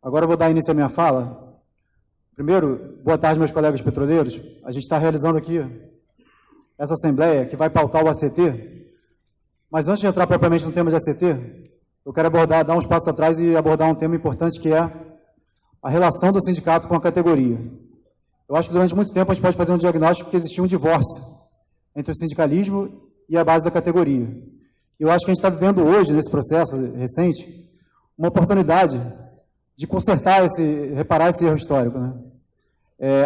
Agora eu vou dar início à minha fala. Primeiro, boa tarde, meus colegas petroleiros. A gente está realizando aqui essa assembleia que vai pautar o ACT. Mas antes de entrar propriamente no tema de ACT, eu quero dar uns passos atrás e abordar um tema importante, que é a relação do sindicato com a categoria. Eu acho que durante muito tempo a gente pode fazer um diagnóstico que existia um divórcio entre o sindicalismo e a base da categoria. E eu acho que a gente está vivendo hoje, nesse processo recente, uma oportunidade de consertar reparar esse erro histórico, né?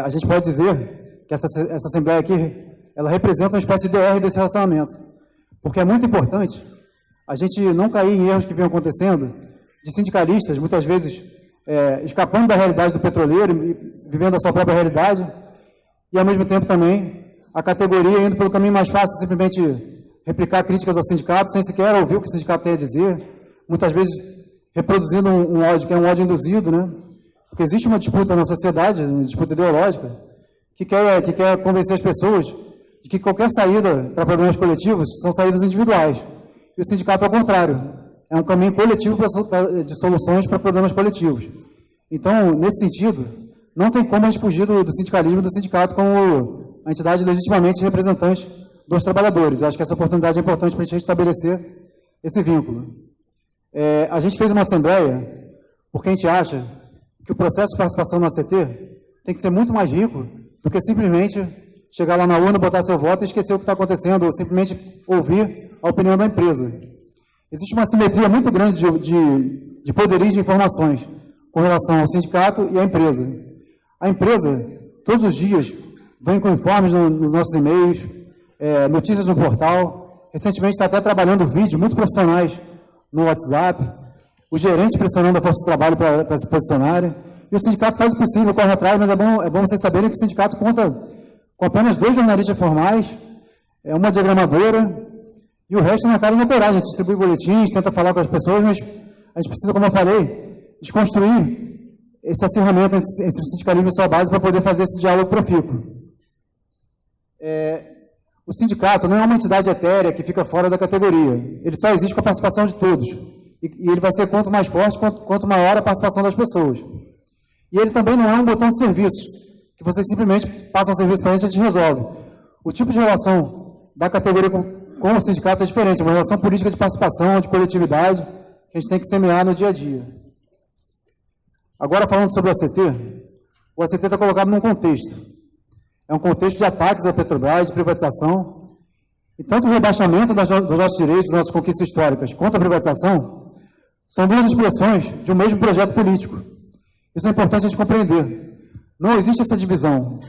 A gente pode dizer que essa Assembleia aqui, ela representa uma espécie de DR desse relacionamento, porque é muito importante a gente não cair em erros que vinham acontecendo, de sindicalistas, muitas vezes, escapando da realidade do petroleiro, vivendo a sua própria realidade, e, ao mesmo tempo, também, a categoria indo pelo caminho mais fácil, simplesmente replicar críticas ao sindicato, sem sequer ouvir o que o sindicato tem a dizer, muitas vezes reproduzindo um ódio, que é um ódio induzido, né? Porque existe uma disputa na sociedade, uma disputa ideológica, que quer convencer as pessoas de que qualquer saída para problemas coletivos são saídas individuais. E o sindicato, ao contrário, é um caminho coletivo de soluções para problemas coletivos. Então, nesse sentido, não tem como a gente fugir do sindicalismo e do sindicato como a entidade legitimamente representante dos trabalhadores. Eu acho que essa oportunidade é importante para a gente restabelecer esse vínculo. A gente fez uma assembleia porque a gente acha que o processo de participação no ACT tem que ser muito mais rico do que simplesmente chegar lá na urna, botar seu voto e esquecer o que está acontecendo, ou simplesmente ouvir a opinião da empresa. Existe uma simetria muito grande de poderio de informações com relação ao sindicato e à empresa. A empresa, todos os dias, vem com informes nos nossos e-mails, notícias no portal. Recentemente está até trabalhando vídeos muito profissionais no WhatsApp, os gerentes pressionando a força de trabalho para se posicionarem, e o sindicato faz o possível, corre atrás, mas é bom vocês saberem que o sindicato conta com apenas 2 jornalistas formais, uma diagramadora, e o resto na cara e na coragem. A gente distribui boletins, tenta falar com as pessoas, mas a gente precisa, como eu falei, desconstruir esse acirramento entre o sindicalismo e sua base para poder fazer esse diálogo profícuo. O sindicato não é uma entidade etérea que fica fora da categoria. Ele só existe com a participação de todos. E ele vai ser quanto mais forte, quanto maior a participação das pessoas. E ele também não é um botão de serviço, que vocês simplesmente passam o serviço para a gente resolve. O tipo de relação da categoria com o sindicato é diferente, uma relação política de participação, de coletividade, que a gente tem que semear no dia a dia. Agora, falando sobre o ACT está colocado num contexto. É um contexto de ataques à Petrobras, de privatização, e tanto o rebaixamento dos nossos direitos, das nossas conquistas históricas, quanto a privatização, são duas expressões de um mesmo projeto político. Isso é importante a gente compreender. Não existe essa divisão.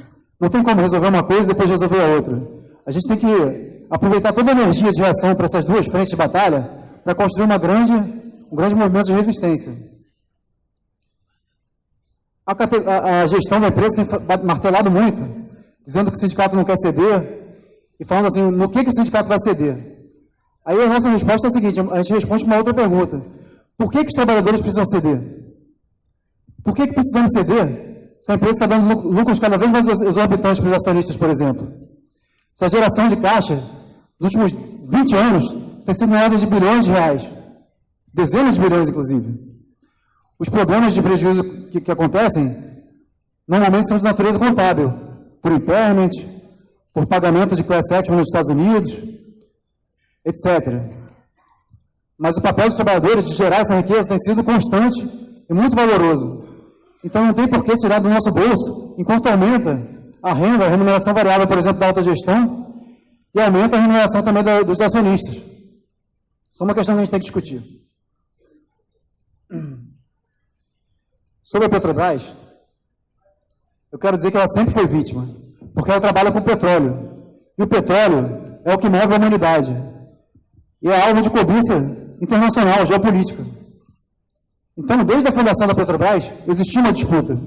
Não tem como resolver uma coisa e depois resolver a outra. A gente tem que aproveitar toda a energia de reação para essas duas frentes de batalha para construir um grande movimento de resistência. A gestão da empresa tem martelado muito, dizendo que o sindicato não quer ceder, e falando assim, no que o sindicato vai ceder? Aí a nossa resposta é a seguinte, a gente responde com uma outra pergunta. Por que os trabalhadores precisam ceder? Por que precisamos ceder se a empresa está dando lucros cada vez mais exorbitantes para os acionistas, por exemplo? Se a geração de caixa nos últimos 20 anos tem sido em ordem de bilhões de reais, dezenas de bilhões, inclusive. Os problemas de prejuízo que acontecem normalmente são de natureza contábil, por impairment, por pagamento de class action nos Estados Unidos, etc. Mas o papel dos trabalhadores de gerar essa riqueza tem sido constante e muito valoroso. Então não tem por que tirar do nosso bolso, enquanto aumenta a renda, a remuneração variável, por exemplo, da alta gestão, e aumenta a remuneração também dos acionistas. Isso é uma questão que a gente tem que discutir. Sobre a Petrobras, eu quero dizer que ela sempre foi vítima, porque ela trabalha com petróleo. E o petróleo é o que move a humanidade. E é alvo de cobiça internacional, geopolítica. Então, desde a fundação da Petrobras, existia uma disputa.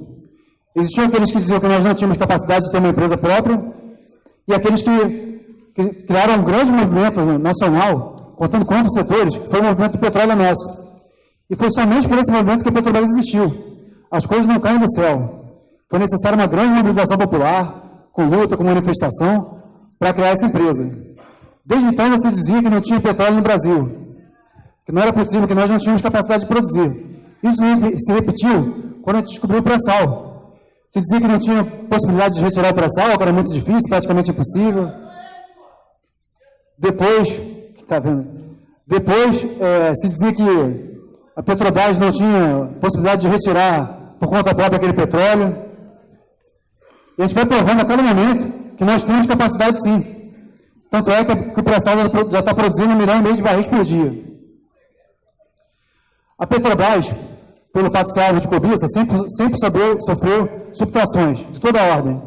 Existiam aqueles que diziam que nós não tínhamos capacidade de ter uma empresa própria, e aqueles que criaram um grande movimento nacional, contando quantos setores, que foi o movimento do petróleo nosso. E foi somente por esse movimento que a Petrobras existiu. As coisas não caem do céu. Foi necessária uma grande mobilização popular, com luta, com manifestação, para criar essa empresa. Desde então, você dizia que não tinha petróleo no Brasil, que não era possível, que nós não tínhamos capacidade de produzir. Isso se repetiu quando a gente descobriu o pré-sal. Se dizia que não tinha possibilidade de retirar o pré-sal, que era muito difícil, praticamente impossível. Depois, se dizia que a Petrobras não tinha possibilidade de retirar por conta própria aquele petróleo. E a gente vai provando a cada momento que nós temos capacidade sim. Tanto é que o pré-sal já está produzindo 1,5 milhão de barris por dia. A Petrobras, pelo fato de ser alvo de cobiça, sempre sofreu subtrações de toda a ordem.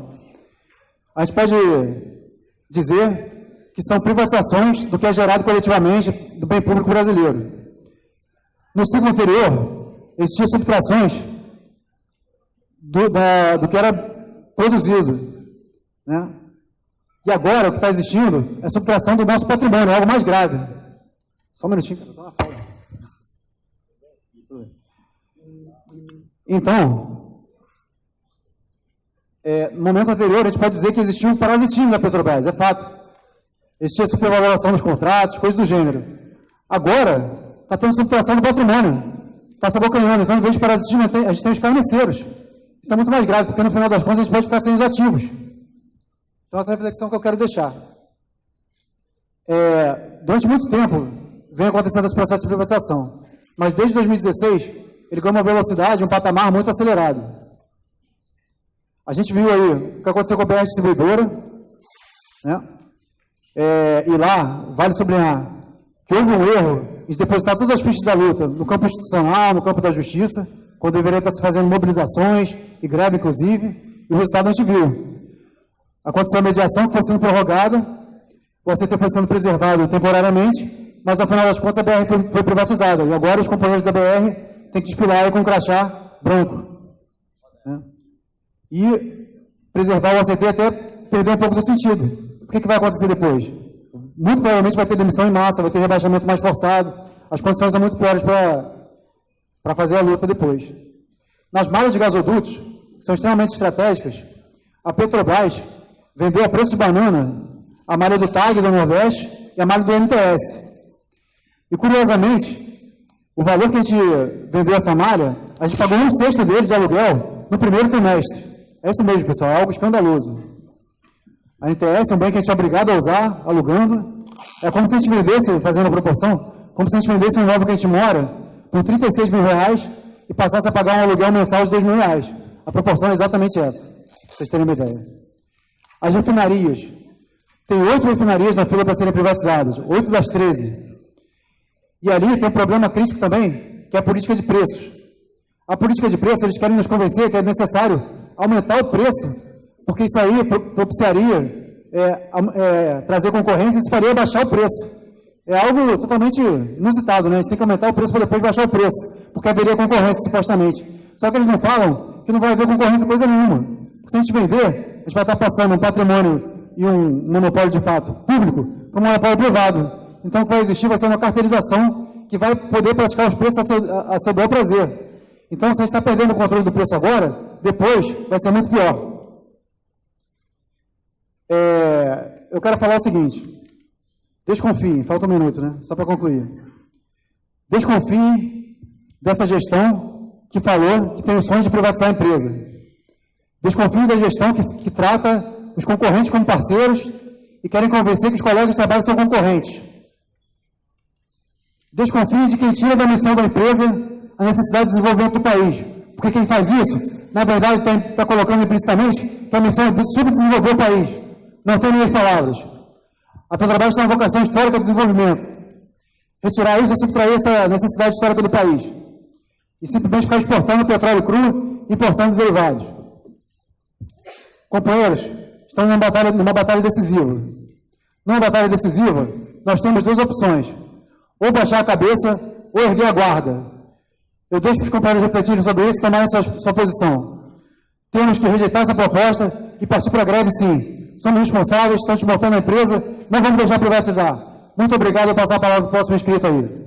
A gente pode dizer que são privatizações do que é gerado coletivamente do bem público brasileiro. No ciclo anterior, existiam subtrações do que era produzido, né? E agora, o que está existindo é subtração do nosso patrimônio, é algo mais grave. Só um minutinho, que eu estou na fala. Então, no momento anterior, a gente pode dizer que existia um parasitismo da Petrobras, é fato. Existia supervaloração dos contratos, coisas do gênero. Agora, está tendo subtração do patrimônio, está se abocanhando. Então, em vez de parasitismo, a gente tem os carniceiros. Isso é muito mais grave, porque no final das contas a gente pode ficar sem os ativos. Então, essa é a reflexão que eu quero deixar. Durante muito tempo, vem acontecendo esse processo de privatização, mas desde 2016, ele ganhou uma velocidade, um patamar muito acelerado. A gente viu aí o que aconteceu com a BR Distribuidora, né? E lá, vale sublinhar que houve um erro em depositar todas as fichas da luta no campo institucional, no campo da justiça, quando deveria estar se fazendo mobilizações e greve, inclusive, e o resultado a gente viu. Aconteceu a mediação, que foi sendo prorrogada, o ACT foi sendo preservado temporariamente, mas, ao final das contas, a BR foi privatizada. E agora os companheiros da BR têm que desfilar aí com um crachá branco, né? E preservar o ACT até perder um pouco do sentido. O que vai acontecer depois? Muito provavelmente vai ter demissão em massa, vai ter rebaixamento mais forçado, as condições são muito piores para fazer a luta depois. Nas malhas de gasodutos, que são extremamente estratégicas, a Petrobras vendeu a preço de banana a malha do TAG do Nordeste e a malha do MTS. E, curiosamente, o valor que a gente vendeu essa malha, a gente pagou 1/6 dele de aluguel no primeiro trimestre. É isso mesmo, pessoal, é algo escandaloso. A NTS é um bem que a gente é obrigado a usar, alugando. É como se a gente vendesse, fazendo a proporção, como se a gente vendesse um imóvel que a gente mora por R$36 mil e passasse a pagar um aluguel mensal de R$2.000. A proporção é exatamente essa, para vocês terem uma ideia. As refinarias. Tem 8 refinarias na fila para serem privatizadas, 8 das 13. E ali tem um problema crítico também, que é a política de preços. A política de preços, eles querem nos convencer que é necessário aumentar o preço, porque isso aí propiciaria trazer concorrência e isso faria baixar o preço. É algo totalmente inusitado, né? A gente tem que aumentar o preço para depois baixar o preço, porque haveria concorrência, supostamente. Só que eles não falam que não vai haver concorrência coisa nenhuma. Porque se a gente vender, a gente vai estar passando um patrimônio e um monopólio de fato público para um monopólio privado. Então, o que vai existir vai ser uma carteirização que vai poder praticar os preços a seu bel prazer. Então, se a gente está perdendo o controle do preço agora, depois vai ser muito pior. Eu quero falar o seguinte. Desconfiem, falta um minuto, né? Só para concluir. Desconfiem dessa gestão que falou que tem o sonho de privatizar a empresa. Desconfiem da gestão que trata os concorrentes como parceiros e querem convencer que os colegas de trabalho são concorrentes. Desconfiem de quem tira da missão da empresa a necessidade de desenvolvimento do país. Porque quem faz isso, na verdade, está colocando implicitamente que a missão é subdesenvolver o país. Não tem minhas palavras. A Petrobras tem uma vocação histórica de desenvolvimento. Retirar isso é subtrair essa necessidade histórica do país. E simplesmente ficar exportando petróleo cru e importando derivados. Companheiros, estamos numa batalha decisiva. Numa batalha decisiva, nós temos duas opções. Ou baixar a cabeça, ou erguer a guarda. Eu deixo para os companheiros refletirem sobre isso e tomarem sua posição. Temos que rejeitar essa proposta e partir para a greve, sim. Somos responsáveis, estamos botando a empresa, não vamos deixar privatizar. Muito obrigado, vou passar a palavra para o próximo inscrito aí.